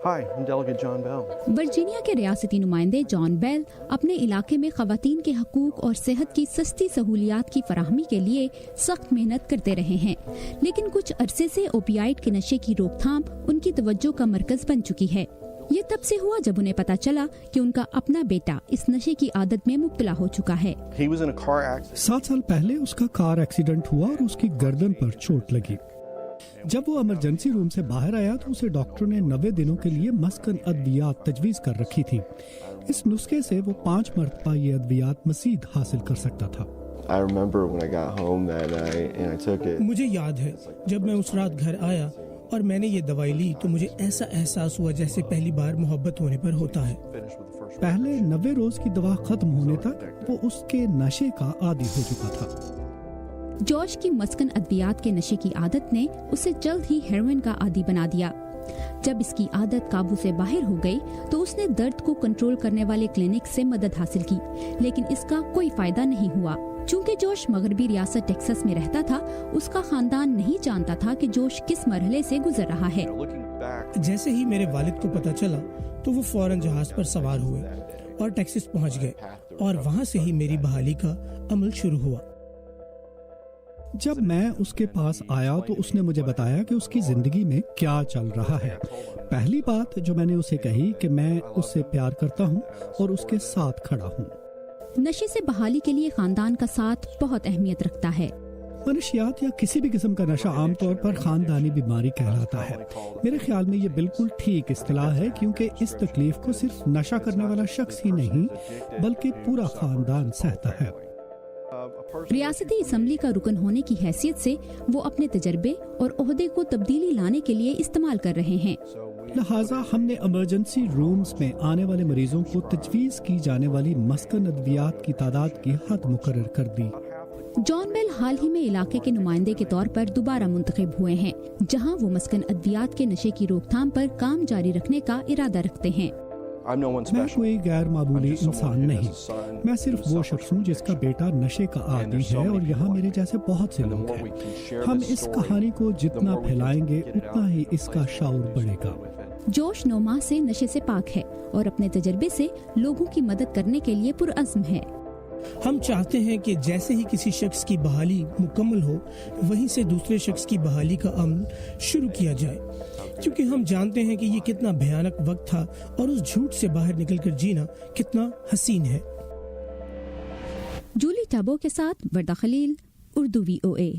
Hi, I'm Delegate John Bell. Virginia के रियासती नुमाइंदे जॉन बेल अपने इलाके में खवातीन के हकूक और सेहत की सस्ती सहूलियात की फराहमी के लिए सख्त मेहनत करते रहे हैं, लेकिन कुछ अरसे से ओपियाइड के नशे की रोकथाम उनकी तवज्जो का मरकज बन चुकी है। ये तब से हुआ जब उन्हें पता चला कि उनका अपना बेटा इस नशे की आदत में मुब्तला हो चुका है। He was in a car accident. 7 साल पहले उसका कार एक्सीडेंट हुआ और उसकी गर्दन पर चोट लगी। जब वो इमरजेंसी रूम से बाहर आया तो उसे डॉक्टर ने 90 दिनों के लिए मस्कन अद्वियात तजवीज कर रखी थी। इस नुस्खे से वो 5 मरतबा ये अद्वियात मजीद हासिल कर सकता था। I remember when I got home that night and I took it. मुझे याद है जब मैं उस रात घर आया और मैंने ये दवाई ली तो मुझे ऐसा एहसास हुआ जैसे पहली बार मोहब्बत होने पर होता है। पहले 90 रोज की दवा खत्म होने तक वो उसके नशे का आदी हो चुका था। जॉश की मस्कन अद्वियात के नशे की आदत ने उसे जल्द ही हेरोइन का आदी बना दिया। जब इसकी आदत काबू से बाहर हो गई तो उसने दर्द को कंट्रोल करने वाले क्लिनिक से मदद हासिल की, लेकिन इसका कोई फायदा नहीं हुआ। चूंकि जोश मगरबी रियासत टेक्सास में रहता था, उसका खानदान नहीं जानता था कि जोश किस मरहले से गुजर रहा है। जैसे ही मेरे वालिद को पता चला तो वो फौरन जहाज पर सवार हुए और टेक्सास पहुंच गए और वहां से ही मेरी बहाली का अमल शुरू हुआ। जब मैं उसके पास आया तो उसने मुझे बताया कि उसकी जिंदगी में क्या चल रहा है। पहली बात जो मैंने उसे कही कि मैं उससे प्यार करता हूँ और उसके साथ खड़ा हूँ। नशे से बहाली के लिए खानदान का साथ बहुत अहमियत रखता है। मनशियात या किसी भी किस्म का नशा आमतौर पर खानदानी बीमारी कहलाता है। मेरे ख्याल में ये बिल्कुल ठीक इस्तिलाह है, क्योंकि इस तकलीफ को सिर्फ नशा करने वाला शख्स ही नहीं बल्कि पूरा खानदान सहता है। रियासती असम्बली का रुकन होने की हैसियत से वो अपने तजर्बे और ओहदे को तब्दीली लाने के लिए इस्तेमाल कर रहे हैं। लिहाजा हमने इमरजेंसी रूम्स में आने वाले मरीजों को तजवीज की जाने वाली मस्कन अद्वियात की तादाद की हद मुकर्रर कर दी। जॉन बेल हाल ही में इलाके के नुमाइंदे के तौर पर दोबारा मुंतखब हुए हैं, जहां वो मस्कन अद्वियात के नशे की रोकथाम पर काम जारी रखने का इरादा रखते हैं। मैं कोई गैर मामूली इंसान नहीं, मैं सिर्फ वो शख्स हूँ जिसका बेटा नशे का आदी है और यहाँ मेरे जैसे बहुत से लोग हैं। हम इस कहानी को जितना फैलाएंगे उतना ही इसका शाऊर बढ़ेगा। जोश 9 माह से नशे से पाक है और अपने तजर्बे से लोगों की मदद करने के लिए पुरअज़्म है। हम चाहते हैं कि जैसे ही किसी शख्स की बहाली मुकम्मल हो, वहीं से दूसरे शख्स की बहाली का अमल शुरू किया जाए, क्योंकि हम जानते हैं कि ये कितना भयानक वक्त था और उस झूठ से बाहर निकलकर जीना कितना हसीन है। जूली टाबो के साथ वर्दा खलील, उर्दू VOA।